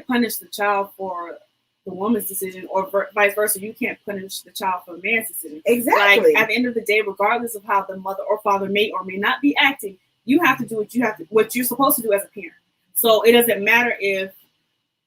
punish the child for the woman's decision, or vice versa. You can't punish the child for the man's decision. Exactly. Like, at the end of the day, regardless of how the mother or father may or may not be acting, you have to do what you're supposed to do as a parent. So it doesn't matter if,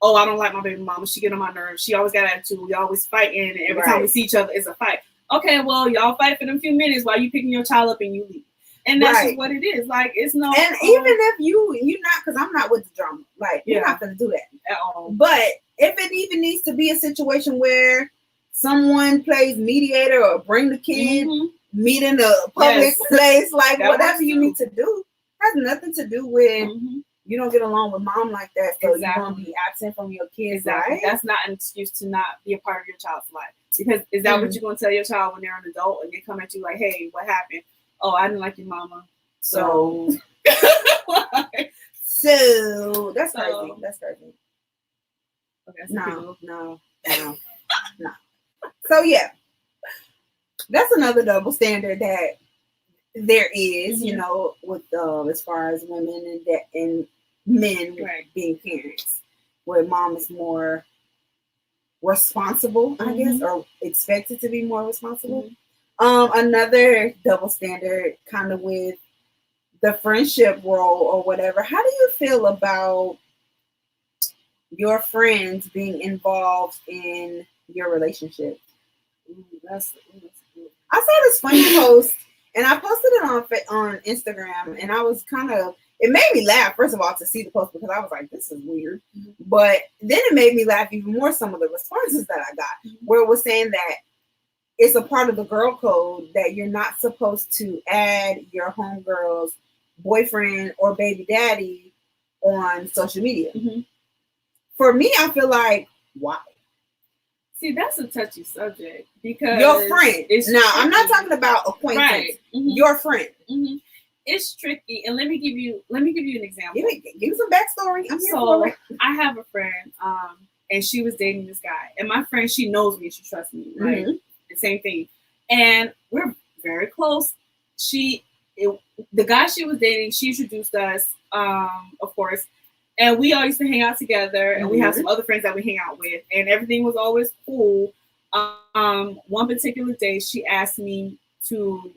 oh, I don't like my baby mama, she get on my nerves, she always got attitude, we always fighting, and every time we see each other, it's a fight. Okay, well, y'all fight for them few minutes while you picking your child up and you leave. And that's just what it is. Like, it's no. And even if you're not, because I'm not with the drama. Like, you're not going to do that at all. But if it even needs to be a situation where someone plays mediator or bring the kid, meet in a public place, like that whatever you need to do, has nothing to do with you don't get along with mom like that, so you're going to be absent from your kids' life. That's not an excuse to not be a part of your child's life. Because is that what you're going to tell your child when they're an adult and they come at you like, hey, what happened? Oh, I didn't like your mama. So so that's crazy. That's crazy. Okay, no. So yeah, that's another double standard that there is, with as far as women and men being parents, where mom is more responsible, I guess, or expected to be more responsible. Another double standard kind of with the friendship role or whatever. How do you feel about your friends being involved in your relationship? I saw this funny post, and I posted it on Instagram, and I was it made me laugh, first of all, to see the post, because I was like, this is weird. But then it made me laugh even more, some of the responses that I got, where it was saying that it's a part of the girl code that you're not supposed to add your homegirl's boyfriend or baby daddy on social media. Mm-hmm. For me, I feel like, why? See, that's a touchy subject because Your friend. Now, I'm not talking about acquaintance. Right. Mm-hmm. Your friend. Mm-hmm. It's tricky, and let me give you an example. Give me some backstory. I'm here So for it. I have a friend, and she was dating this guy, and my friend, she knows me, she trusts me, right? Mm-hmm. The same thing, and we're very close. The guy she was dating, she introduced us, of course, and we all used to hang out together, and we have some other friends that we hang out with, and everything was always cool. One particular day, she asked me to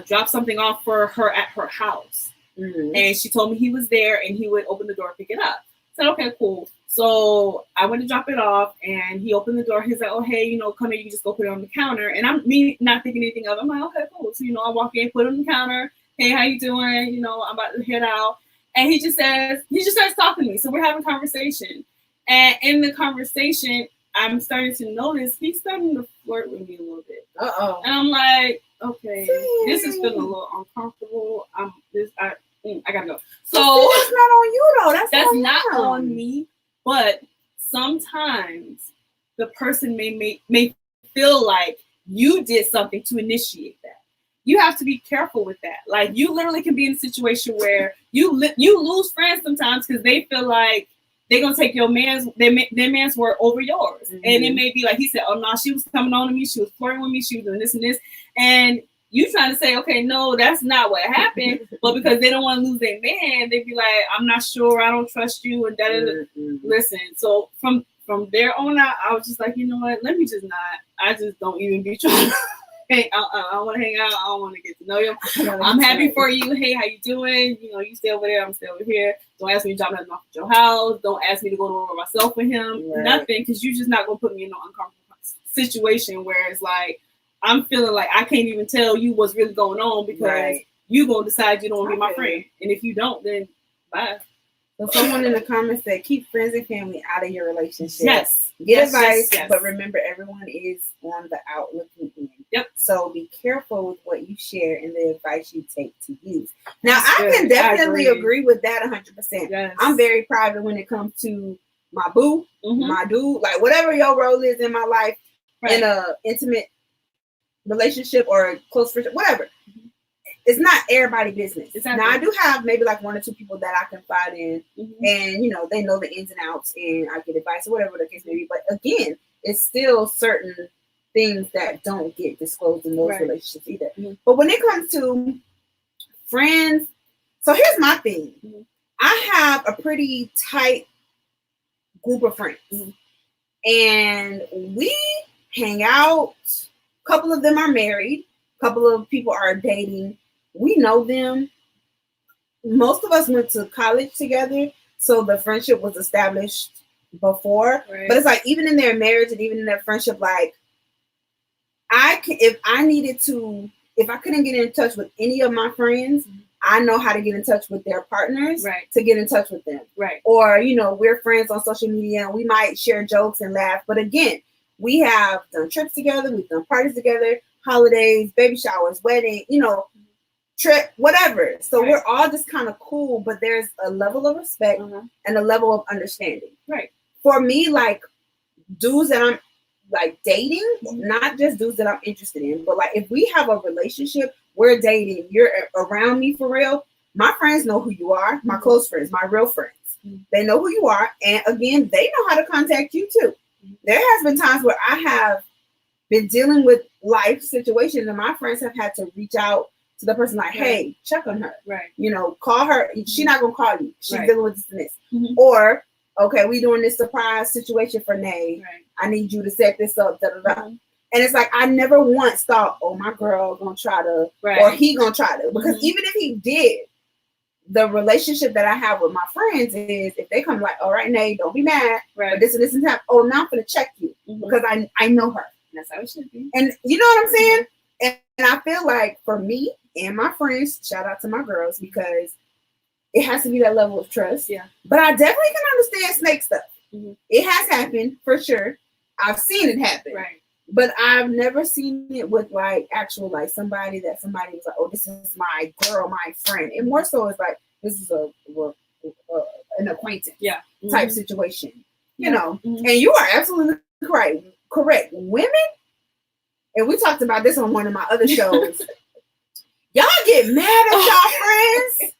drop something off for her at her house. Mm-hmm. And she told me he was there and he would open the door and pick it up. I said, okay, cool. So I went to drop it off and he opened the door. He's like, oh, hey, come here, you can just go put it on the counter. And I'm not thinking anything of it. I'm like, okay, cool. So, I walk in, put it on the counter. Hey, how you doing? I'm about to head out. And he just starts talking to me. So we're having a conversation. And in the conversation, I'm starting to notice he's starting to flirt with me a little bit. Uh-oh. And I'm like, okay, this is feeling a little uncomfortable. I gotta go. So that's not on you though. That's not on me. But sometimes the person may feel like you did something to initiate that. You have to be careful with that. Like you literally can be in a situation where you lose friends sometimes because they feel like they're gonna take their man's word over yours. Mm-hmm. And it may be like he said, oh no, she was coming on to me, she was flirting with me, she was doing this and this, and you trying to say, okay, no, that's not what happened. But because they don't want to lose their man, they be like, I'm not sure, I don't trust you, and mm-hmm. Listen. So from there on out, I was just like, you know what? Let me just not. I just don't even be trying. Hey, I want to hang out. I don't want to get to know you. I'm happy for you. Hey, how you doing? You stay over there. I'm stay over here. Don't ask me to drop nothing off at your house. Don't ask me to go to work myself with him. Right. Nothing, because you're just not gonna put me in an uncomfortable situation where it's like I'm feeling like I can't even tell you what's really going on because you gonna decide you don't want to be my friend, and if you don't, then bye. So someone in the comments said, keep friends and family out of your relationship. Yes. Get advice, but remember, everyone is on the out looking in. Yep. So be careful with what you share and the advice you take to use. Now, I can definitely agree with that 100%. Yes. I'm very private when it comes to my boo, my dude, like whatever your role is in my life, in a intimate relationship or close friendship, whatever. It's not everybody business. Exactly. Now I do have maybe like one or two people that I confide in, and they know the ins and outs, and I get advice or whatever the case may be. But again, it's still certain things that don't get disclosed in those relationships either. But when it comes to friends, so here's my thing: I have a pretty tight group of friends, and we hang out. A couple of them are married. A couple of people are dating. We know them. Most of us went to college together, so the friendship was established before. Right. But it's like even in their marriage and even in their friendship, like if I couldn't get in touch with any of my friends, I know how to get in touch with their partners to get in touch with them. Right. Or we're friends on social media and we might share jokes and laugh. But again, we have done trips together, we've done parties together, holidays, baby showers, wedding, trip, whatever. So we're all just kind of cool, but there's a level of respect and a level of understanding. Right. For me, like dudes that I'm like dating, not just dudes that I'm interested in, but like if we have a relationship, we're dating, you're around me for real, my friends know who you are, my close friends, my real friends. They know who you are. And again, they know how to contact you too. There has been times where I have been dealing with life situations and my friends have had to reach out to the person like, hey, check on her. Right. Call her. She's not gonna call you. She's dealing with this and this. Or, okay, we doing this surprise situation for Nay. Right. I need you to set this up. Da, da, da. And it's like I never once thought, oh, my girl gonna try to, or he gonna try to. Because even if he did, the relationship that I have with my friends is if they come like, all right, Nay, don't be mad. Right. But this and this and that. Oh, now I'm gonna check you because I know her. That's how it should be. And you know what I'm saying? And I feel like for me and my friends, shout out to my girls, because it has to be that level of trust. Yeah. But I definitely can understand snake stuff. It has happened for sure. I've seen it happen. Right. But I've never seen it with like actual like somebody was like, oh, this is my girl, my friend. And more so it's like this is an acquaintance type situation, you know. And you are absolutely correct. Women, and we talked about this on one of my other shows. Y'all get mad at y'all friends.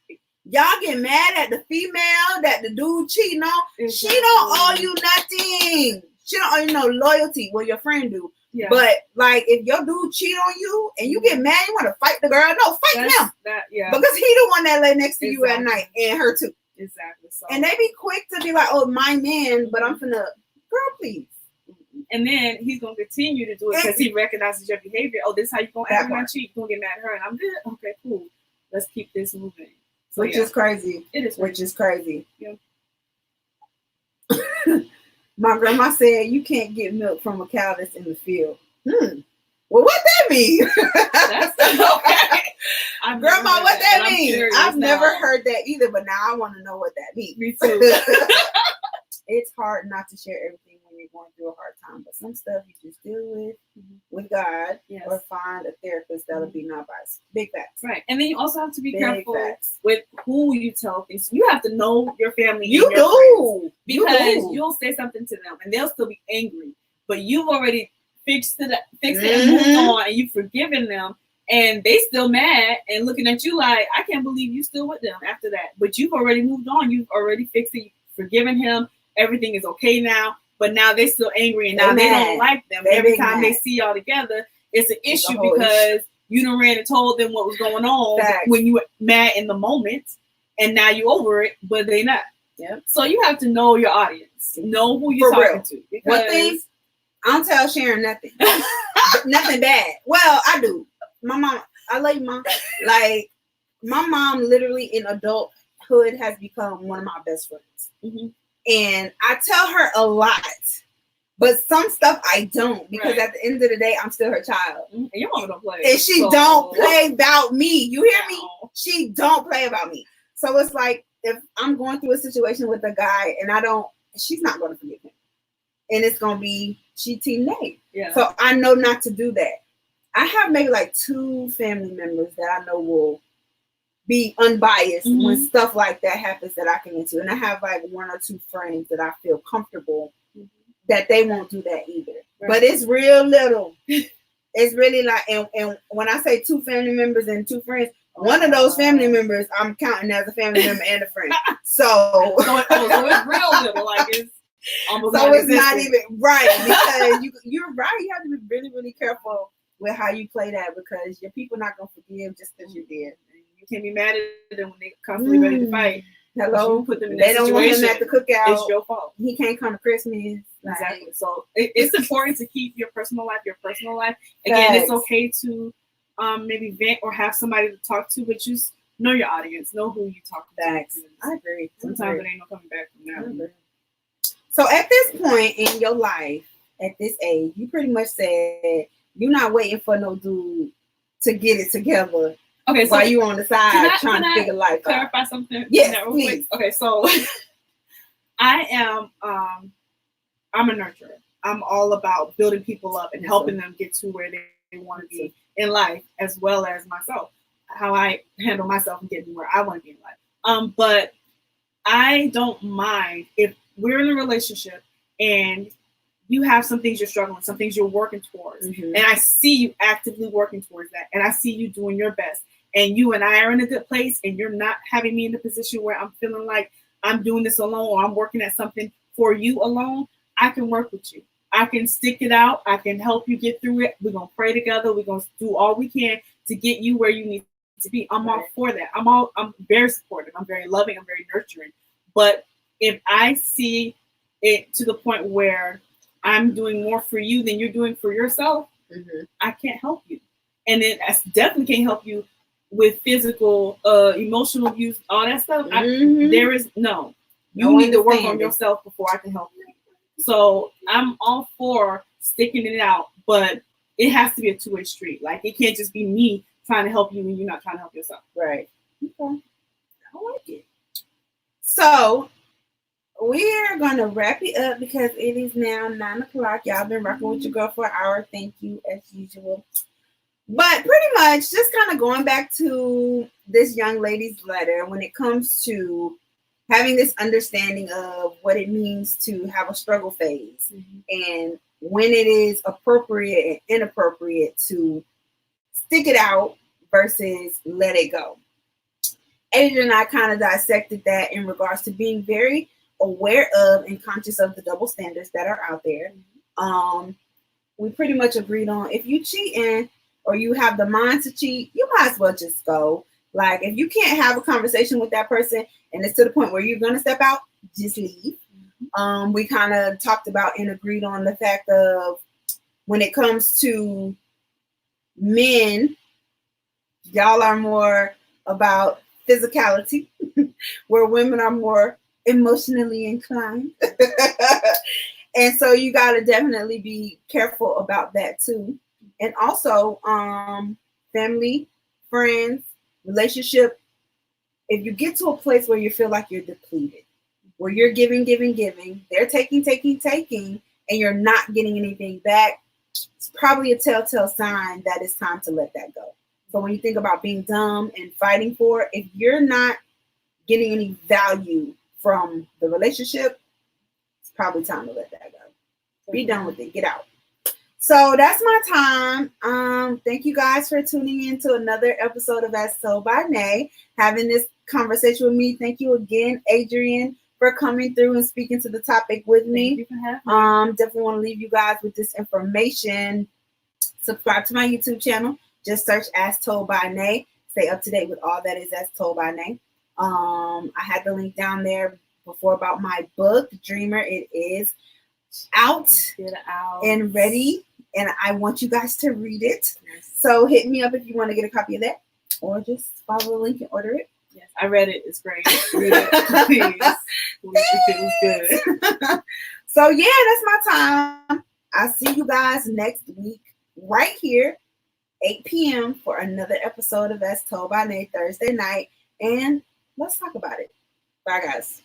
Y'all get mad at the female that the dude cheating on. Exactly. She don't owe you nothing. She don't owe you no loyalty. Well, your friend do. Yeah. But like, if your dude cheat on you and you get mad, you want to fight the girl. No, fight him. Because he the one that lay next to you at night, and her too. Exactly. So. And they be quick to be like, "Oh, my man," but I'm finna, girl, please. And then he's gonna continue to do it because he recognizes your behavior. Oh, this is how you gonna act when I cheat. You gonna get mad at her, and I'm good. Okay, cool. Let's keep this moving. So, which is crazy. It is. Which is crazy. Yeah. My grandma said you can't get milk from a cow that's in the field. Well, what that mean? That's okay. Grandma, what that mean? I've never heard that either, but now I want to know what that means. Me too. It's hard not to share everything when you're going through a hard time, but some stuff you just deal with God, or find a therapist that'll be not biased. Big facts. Right. And then you also have to be careful with who you tell things. You have to know your family. You do. Because you'll say something to them and they'll still be angry, but you've already fixed it and moved on, and you've forgiven them, and they still mad and looking at you like, I can't believe you still with them after that. But you've already moved on. You've already fixed it. You've forgiven him. Everything is okay now. But now they're still angry, and now they don't like them. Every time they see y'all together, it's an issue because you done ran and told them what was going on when you were mad in the moment, and now you over it, but they not. Yeah. So you have to know your audience, know who you're talking to. Because one thing, I don't tell Sharon nothing, nothing bad. Well, I do. My mom, I love you, Mom. Like, my mom, literally in adulthood, has become one of my best friends. And I tell her a lot, but some stuff I don't, because at the end of the day, I'm still her child. And your mom don't play. And she don't play about me. You hear me? She don't play about me. So it's like, if I'm going through a situation with a guy and she's not going to forgive him. And it's going to be, she Team Nate. Yeah. So I know not to do that. I have maybe like 2 family members that I know will be unbiased when stuff like that happens that I can into. And I have like 1 or 2 friends that I feel comfortable that they won't do that either. Right. But it's real little. It's really like, and when I say 2 family members and 2 friends, one of those family members I'm counting as a family member and a friend. So it's real little, like it's almost. So it's not even right, because you're right. You have to be really, really careful with how you play that, because your people not gonna forgive just because you did. You can't be mad at them when they constantly ready to fight. Hello, put them in they don't want him at the cookout. It's your fault. He can't come to Christmas. Exactly. So it's important to keep your personal life. Again, it's okay to maybe vent or have somebody to talk to, but just know your audience, know who you talk to. I agree. Sometimes it ain't no coming back from that. So at this point in your life, at this age, you pretty much said you're not waiting for no dude to get it together. Okay, so while you on the side trying to figure life out. Clarify something? Yes, please. Okay, so I am I'm a nurturer. I'm all about building people up and helping them get to where they want to be in life, as well as myself, how I handle myself and getting where I want to be in life. But I don't mind if we're in a relationship and you have some things you're struggling, some things you're working towards, and I see you actively working towards that, and I see you doing your best, and you and I are in a good place, and you're not having me in a position where I'm feeling like I'm doing this alone or I'm working at something for you alone. I can work with you. I can stick it out. I can help you get through it. We're going to pray together. We're going to do all we can to get you where you need to be. I'm all for that. I'm very supportive. I'm very loving. I'm very nurturing. But if I see it to the point where I'm doing more for you than you're doing for yourself, I can't help you. And then I definitely can't help you with physical, emotional abuse, all that stuff. There is no. You need to work on yourself before I can help you. So I'm all for sticking it out, but it has to be a 2-way street. Like, it can't just be me trying to help you and you're not trying to help yourself. Right. Okay. I like it. So we're gonna wrap it up because it is now 9 o'clock. Y'all been rocking with your girl for an hour. Thank you as usual. But pretty much just kind of going back to this young lady's letter when it comes to having this understanding of what it means to have a struggle phase and when it is appropriate and inappropriate to stick it out versus let it go. Adrian and I kind of dissected that in regards to being very aware of and conscious of the double standards that are out there. We pretty much agreed on if you cheating or you have the mind to cheat, you might as well just go. Like if you can't have a conversation with that person and it's to the point where you're gonna step out, just leave. We kind of talked about and agreed on the fact of when it comes to men, y'all are more about physicality, where women are more emotionally inclined. And so you got to definitely be careful about that too. And also, family, friends, relationship, if you get to a place where you feel like you're depleted, where you're giving, they're taking, and you're not getting anything back, it's probably a telltale sign that it's time to let that go. So when you think about being dumb and fighting for it, if you're not getting any value from the relationship, it's probably time to let that go. Be done with it. Get out. So that's my time. Thank you guys for tuning in to another episode of As Told by Nay, having this conversation with me. Thank you again, Adrian, for coming through and speaking to the topic with me. Thank you for having me. Definitely want to leave you guys with this information. Subscribe to my YouTube channel. Just search As Told by Nay. Stay up to date with all that is As Told by Nay. I had the link down there before about my book, Dreamer. It is out and ready, and I want you guys to read it. Yes. So hit me up if you want to get a copy of that, or just follow the link and order it. Yes, I read it. It's great. Read it, please. It feels good. So yeah, that's my time. I'll see you guys next week right here, 8 p.m. for another episode of As Told by Nay Thursday night, and let's talk about it. Bye, guys.